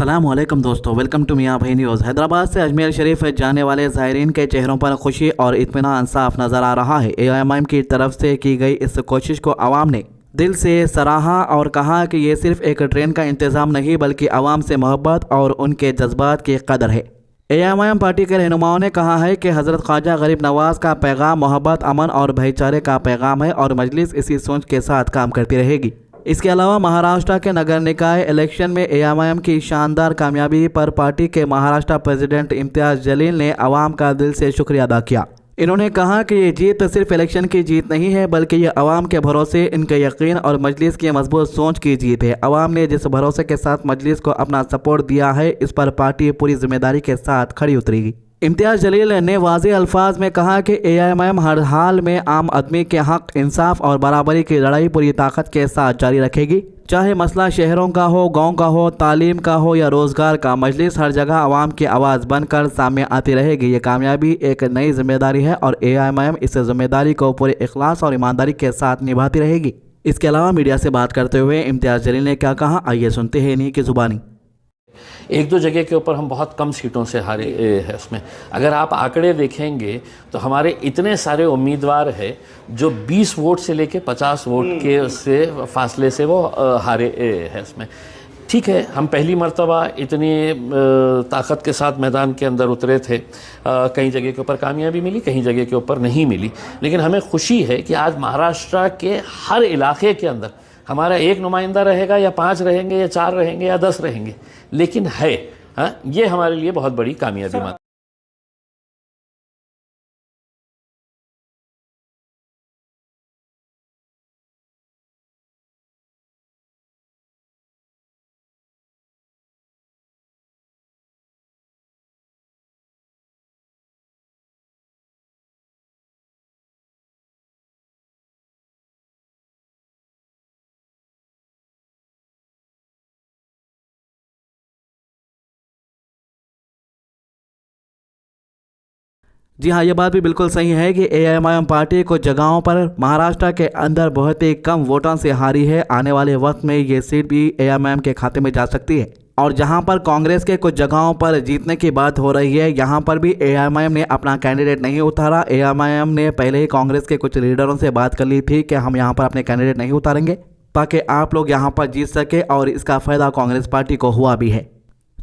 अस्सलामुअलैकुम दोस्तों, welcome to मियां भाई न्यूज़। हैदराबाद से अजमेर शरीफ जाने वाले ज़ायरीन के चेहरों पर खुशी और इत्मीनान साफ नज़र आ रहा है। AIM की तरफ से की गई इस कोशिश को आवाम ने दिल से सराहा और कहा कि ये सिर्फ एक ट्रेन का इंतज़ाम नहीं बल्कि आवाम से मोहब्बत और उनके जज्बात की कदर है। AIM पार्टी के रहनुमाओं ने कहा है कि हज़रत ख्वाजा गरीब नवाज़ का पैगाम मोहब्बत, अमन और भाईचारे का पैगाम है और मजलिस इसी सोच के साथ काम करती रहेगी। इसके अलावा महाराष्ट्र के नगर निकाय इलेक्शन में AIM की शानदार कामयाबी पर पार्टी के महाराष्ट्र प्रेसिडेंट इम्तियाज़ जलील ने अवाम का दिल से शुक्रिया अदा किया। इन्होंने कहा कि ये जीत सिर्फ इलेक्शन की जीत नहीं है बल्कि ये अवाम के भरोसे, इनके यकीन और मजलिस की मजबूत सोच की जीत है। अवाम ने जिस भरोसे के साथ मजलिस को अपना सपोर्ट दिया है, इस पर पार्टी पूरी जिम्मेदारी के साथ खड़ी उतरेगी। इम्तियाज़ जलील ने वाज़ेह अल्फाज में कहा कि AIM हर हाल में आम आदमी के हक, इंसाफ और बराबरी की लड़ाई पूरी ताकत के साथ जारी रखेगी। चाहे मसला शहरों का हो, गांव का हो, तालीम का हो या रोज़गार का, मजलिस हर जगह आवाम की आवाज़ बनकर सामने आती रहेगी। ये कामयाबी एक नई जिम्मेदारी है और AIM इस जिम्मेदारी को पूरे इखलास और ईमानदारी के साथ निभाती रहेगी। इसके अलावा मीडिया से बात करते हुए इम्तियाज़ जलील ने क्या कहा, आइए सुनते हैं इन्हीं की ज़ुबानी। एक दो जगह के ऊपर हम बहुत कम सीटों से हारे हैं। उसमें अगर आप आंकड़े देखेंगे तो हमारे इतने सारे उम्मीदवार हैं जो 20 वोट से लेके 50 वोट के से फासले से वो हारे हैं। उसमें ठीक है, हम पहली मर्तबा इतनी ताकत के साथ मैदान के अंदर उतरे थे। कई जगह के ऊपर कामयाबी मिली, कहीं जगह के ऊपर नहीं मिली, लेकिन हमें खुशी है कि आज महाराष्ट्र के हर इलाके के अंदर हमारा एक नुमाइंदा रहेगा या 5 रहेंगे या 4 रहेंगे या 10 रहेंगे, लेकिन है। ये हमारे लिए बहुत बड़ी कामयाबी मानी। जी हाँ, ये बात भी बिल्कुल सही है कि AIM पार्टी को जगहों पर महाराष्ट्र के अंदर बहुत ही कम वोटों से हारी है। आने वाले वक्त में ये सीट भी AIM के खाते में जा सकती है। और जहां पर कांग्रेस के कुछ जगहों पर जीतने की बात हो रही है, यहां पर भी AIM ने अपना कैंडिडेट नहीं उतारा। AIM ने पहले ही कांग्रेस के कुछ लीडरों से बात कर ली थी कि हम यहां पर अपने कैंडिडेट नहीं उतारेंगे ताकि आप लोग यहां पर जीत सके, और इसका फ़ायदा कांग्रेस पार्टी को हुआ भी है।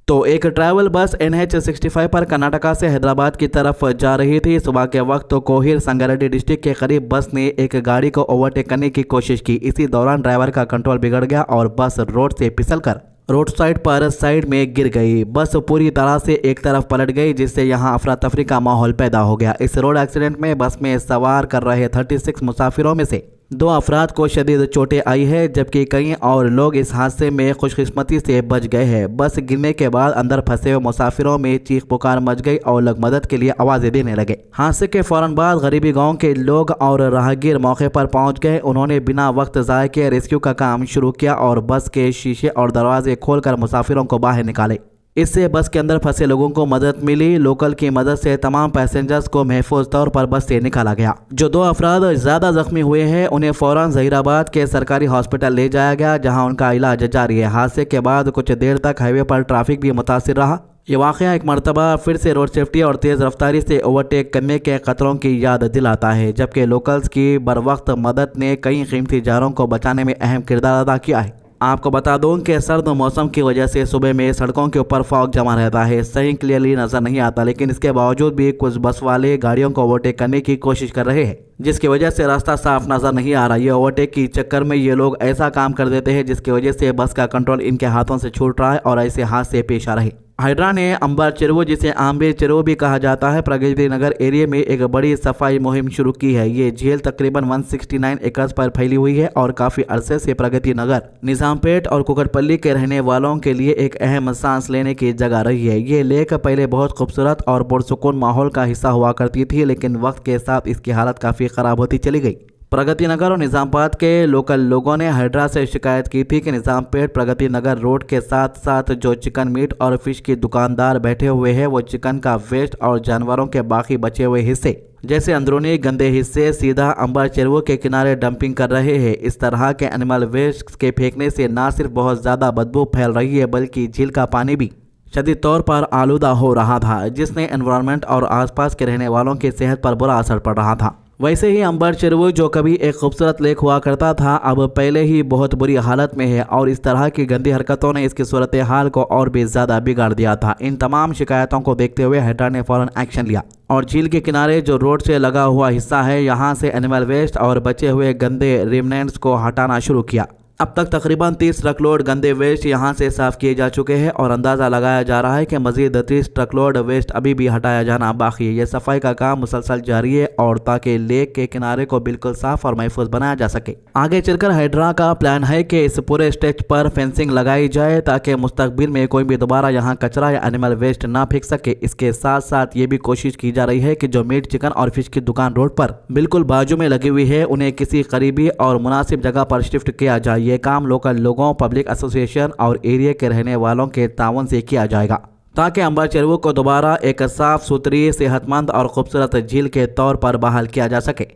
तो एक ट्रैवल बस NH65 पर कर्नाटका से हैदराबाद की तरफ जा रही थी। सुबह के वक्त तो कोहिर संगारेड्डी डिस्ट्रिक्ट के करीब बस ने एक गाड़ी को ओवरटेक करने की कोशिश की। इसी दौरान ड्राइवर का कंट्रोल बिगड़ गया और बस रोड से फिसलकर रोड साइड पर साइड में गिर गई। बस पूरी तरह से एक तरफ पलट गई, जिससे यहां अफरा तफरी का माहौल पैदा हो गया। इस रोड एक्सीडेंट में बस में सवार कर रहे 36 मुसाफिरों में से 2 अफराद को शदीद चोटें आई है, जबकि कई और लोग इस हादसे में खुशकिस्मती से बच गए हैं। बस गिरने के बाद अंदर फंसे हुए मुसाफिरों में चीख पुकार मच गई और लोग मदद के लिए आवाज़ें देने लगे। हादसे के फौरन बाद गरीबी गांव के लोग और राहगीर मौके पर पहुंच गए। उन्होंने बिना वक्त ज़ाय किए रेस्क्यू का काम शुरू किया और बस के शीशे और दरवाजे खोलकर मुसाफिरों को बाहर निकाले। इससे बस के अंदर फंसे लोगों को मदद मिली। लोकल की मदद से तमाम पैसेंजर्स को महफूज तौर पर बस से निकाला गया। जो 2 अफराद ज़्यादा जख्मी हुए हैं उन्हें फ़ौरन ज़हीराबाद के सरकारी हॉस्पिटल ले जाया गया, जहां उनका इलाज जारी है। हादसे के बाद कुछ देर तक हाईवे पर ट्रैफिक भी मुतासिर रहा। ये वाक़या एक मरतबा फिर से रोड सेफ्टी और तेज़ रफ्तारी से ओवरटेक करने के खतरों की याद दिलाता है, जबकि लोकल्स की बरवक्त मदद ने कई कीमती जानों को बचाने में अहम किरदार अदा किया है। आपको बता दूं कि सर्द मौसम की वजह से सुबह में सड़कों के ऊपर फॉग जमा रहता है, सही क्लियरली नज़र नहीं आता, लेकिन इसके बावजूद भी कुछ बस वाले गाड़ियों को ओवरटेक करने की कोशिश कर रहे हैं, जिसकी वजह से रास्ता साफ नज़र नहीं आ रहा। ये ओवरटेक की चक्कर में ये लोग ऐसा काम कर देते हैं जिसकी वजह से बस का कंट्रोल इनके हाथों से छूट रहा है और ऐसे हादसे पेश आ रहे। हाइड्रा ने अंबर चिरवो, जिसे आम्बे चिरवो भी कहा जाता है, प्रगति नगर एरिया में एक बड़ी सफाई मुहिम शुरू की है। ये झील तकरीबन 169 एकड़ पर फैली हुई है और काफ़ी अरसे से प्रगति नगर, निजामपेट और कुकटपल्ली के रहने वालों के लिए एक अहम सांस लेने की जगह रही है। ये लेक पहले बहुत खूबसूरत और पुरसुकून माहौल का हिस्सा हुआ करती थी, लेकिन वक्त के साथ इसकी हालत काफ़ी ख़राब होती चली गई। प्रगति नगर और निजामबाद के लोकल लोगों ने हाइड्रा से शिकायत की थी कि निजामपेट प्रगति नगर रोड के साथ साथ जो चिकन मीट और फिश की दुकानदार बैठे हुए हैं वो चिकन का वेस्ट और जानवरों के बाकी बचे हुए हिस्से जैसे अंदरूनी गंदे हिस्से सीधा अंबर चेरुओं के किनारे डंपिंग कर रहे हैं। इस तरह के एनिमल वेस्ट के फेंकने से न सिर्फ बहुत ज़्यादा बदबू फैल रही है बल्कि झील का पानी भी शदीद तौर पर आलूदा हो रहा था, जिसने एनवायरनमेंट और आसपास के रहने वालों की सेहत पर बुरा असर पड़ रहा था। वैसे ही अंबर चेरुओ जो कभी एक खूबसूरत लेक हुआ करता था अब पहले ही बहुत बुरी हालत में है और इस तरह की गंदी हरकतों ने इसकी सूरत हाल को और भी ज़्यादा बिगाड़ दिया था। इन तमाम शिकायतों को देखते हुए हाइड्रा ने फौरन एक्शन लिया और झील के किनारे जो रोड से लगा हुआ हिस्सा है यहाँ से एनिमल वेस्ट और बचे हुए गंदे रिमनेंट्स को हटाना शुरू किया। अब तक तकरीबन 30 ट्रकलोड गंदे वेस्ट यहां से साफ किए जा चुके हैं और अंदाज़ा लगाया जा रहा है कि मजीद 30 ट्रकलोड वेस्ट अभी भी हटाया जाना बाकी है। यह सफाई का काम मुसलसल जारी है और ताकि लेक के किनारे को बिल्कुल साफ और महफूज बनाया जा सके। आगे चलकर हाइड्रा का प्लान है कि इस पूरे स्ट्रेच पर फेंसिंग लगाई जाए ताकि मुस्तकबिल में कोई भी दोबारा यहाँ कचरा या एनिमल वेस्ट ना फेंक सके। इसके साथ साथ ये भी कोशिश की जा रही है कि जो मीट चिकन और फिश की दुकान रोड पर बिल्कुल बाजू में लगी हुई है उन्हें किसी करीबी और मुनासिब जगह पर शिफ्ट किया जाए। ये काम लोकल लोगों, पब्लिक एसोसिएशन और एरिया के रहने वालों के ताउन से किया जाएगा ताकि अंबर चेरुओं को दोबारा एक साफ सुथरी, सेहतमंद और खूबसूरत झील के तौर पर बहाल किया जा सके।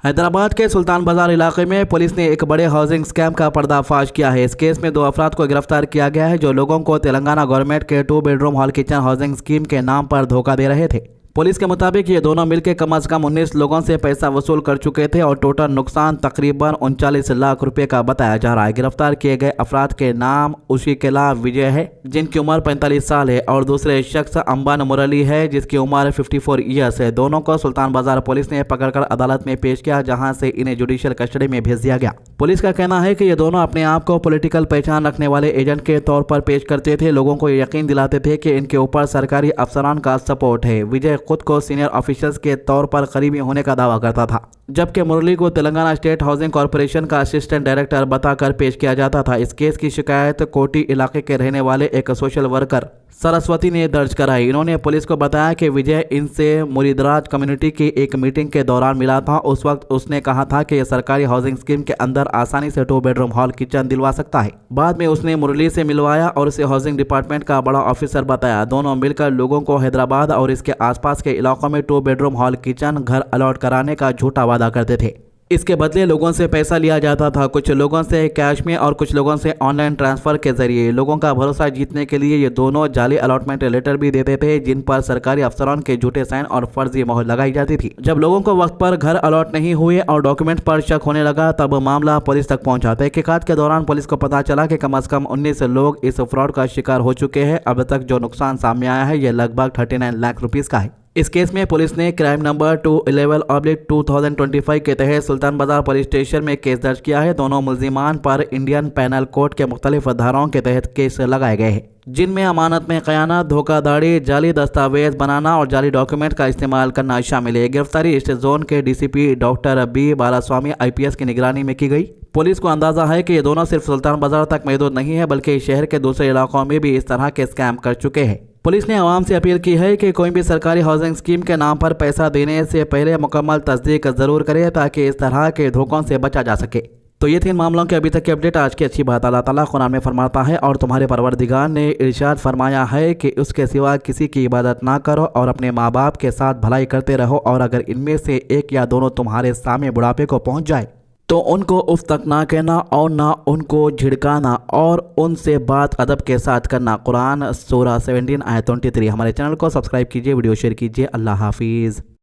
हैदराबाद के सुल्तान बाजार इलाके में पुलिस ने एक बड़े हाउसिंग स्कैम का पर्दाफाश किया है। इस केस में 2 अफराद को गिरफ्तार किया गया है जो लोगों को तेलंगाना गवर्नमेंट के 2 bedroom hall kitchen housing scheme के नाम पर धोखा दे रहे थे। पुलिस के मुताबिक ये दोनों मिलकर कम से कम 19 लोगों से पैसा वसूल कर चुके थे और टोटल नुकसान तकरीबन 39 लाख रुपए का बताया जा रहा है। गिरफ्तार किए गए अफराद के नाम उशिकेला विजय है जिनकी उम्र 45 साल है और दूसरे शख्स अंबन मुरली है जिसकी उम्र 54 ईयर्स है। दोनों को सुल्तान बाजार पुलिस ने पकड़कर अदालत में पेश किया जहां से इन्हें जुडिशियल कस्टडी में भेज दिया गया। पुलिस का कहना है कि ये दोनों अपने आप को पॉलिटिकल पहचान रखने वाले एजेंट के तौर पर पेश करते थे, लोगों को यकीन दिलाते थे कि इनके ऊपर सरकारी अफसरान का सपोर्ट है। विजय खुद को सीनियर ऑफिसर्स के तौर पर करीबी होने का दावा करता था जबकि मुरली को तेलंगाना स्टेट हाउसिंग कॉर्पोरेशन का असिस्टेंट डायरेक्टर बताकर पेश किया जाता था। इस केस की शिकायत कोटी इलाके के रहने वाले एक सोशल वर्कर सरस्वती ने दर्ज कराई। इन्होंने पुलिस को बताया कि विजय इनसे मुरीदराज कम्युनिटी की एक मीटिंग के दौरान मिला था। उस वक्त उसने कहा था कि यह सरकारी हाउसिंग स्कीम के अंदर आसानी से 2 बेडरूम हॉल किचन दिलवा सकता है। बाद में उसने मुरली से मिलवाया और उसे हाउसिंग डिपार्टमेंट का बड़ा ऑफिसर बताया। दोनों मिलकर लोगों को हैदराबाद और इसके आसपास के इलाकों में 2 बेडरूम हॉल किचन घर अलॉट कराने का झूठा वादा करते थे। इसके बदले लोगों से पैसा लिया जाता था, कुछ लोगों से कैश में और कुछ लोगों से ऑनलाइन ट्रांसफर के जरिए। लोगों का भरोसा जीतने के लिए ये दोनों जाली अलॉटमेंट लेटर भी देते थे जिन पर सरकारी अफसरान के झूठे साइन और फर्जी मोहर लगाई जाती थी। जब लोगों को वक्त पर घर अलॉट नहीं हुए और डॉक्यूमेंट पर शक होने लगा तब मामला पुलिस तक पहुंचा। तहकीकात के दौरान पुलिस को पता चला कि कम से कम 19 लोग इस फ्रॉड का शिकार हो चुके हैं। अब तक जो नुकसान सामने आया है यह लगभग 39 लाख रुपीस का है। इस केस में पुलिस ने क्राइम नंबर 211/2025 के तहत सुल्तान बाजार पुलिस स्टेशन में केस दर्ज किया है। दोनों मुल्जिमान पर इंडियन पैनल कोड के मुख्तलिफ धाराओं के तहत केस लगाए गए हैं जिनमें अमानत में खयानत, धोखाधड़ी, जाली दस्तावेज बनाना और जाली डॉक्यूमेंट का इस्तेमाल करना शामिल है। गिरफ्तारी ईस्ट जोन के DCP doctor B Balaswamy IPS की निगरानी में की गई। पुलिस को अंदाजा है कि ये दोनों सिर्फ सुल्तान बाजार तक महदूद नहीं है बल्कि शहर के दूसरे इलाकों में भी इस तरह के स्कैम कर चुके हैं। पुलिस ने आवाम से अपील की है कि कोई भी सरकारी हाउसिंग स्कीम के नाम पर पैसा देने से पहले मुकम्मल तस्दीक जरूर करे ताकि इस तरह के धोखों से बचा जा सके। तो ये थी इन मामलों के अभी तक की अपडेट। आज की अच्छी बात अल्लाह ताला कुरान में फरमाता है और तुम्हारे परवरदिगार ने इरशाद फरमाया है कि उसके सिवा किसी की इबादत ना करो और अपने माँ बाप के साथ भलाई करते रहो और अगर इनमें से एक या दोनों तुम्हारे सामने बुढ़ापे को पहुँच जाए तो उनको उफ तक ना कहना और ना उनको झिड़काना और उनसे बात अदब के साथ करना। कुरान सूरा 17 आयत 23। हमारे चैनल को सब्सक्राइब कीजिए, वीडियो शेयर कीजिए। अल्लाह हाफिज़।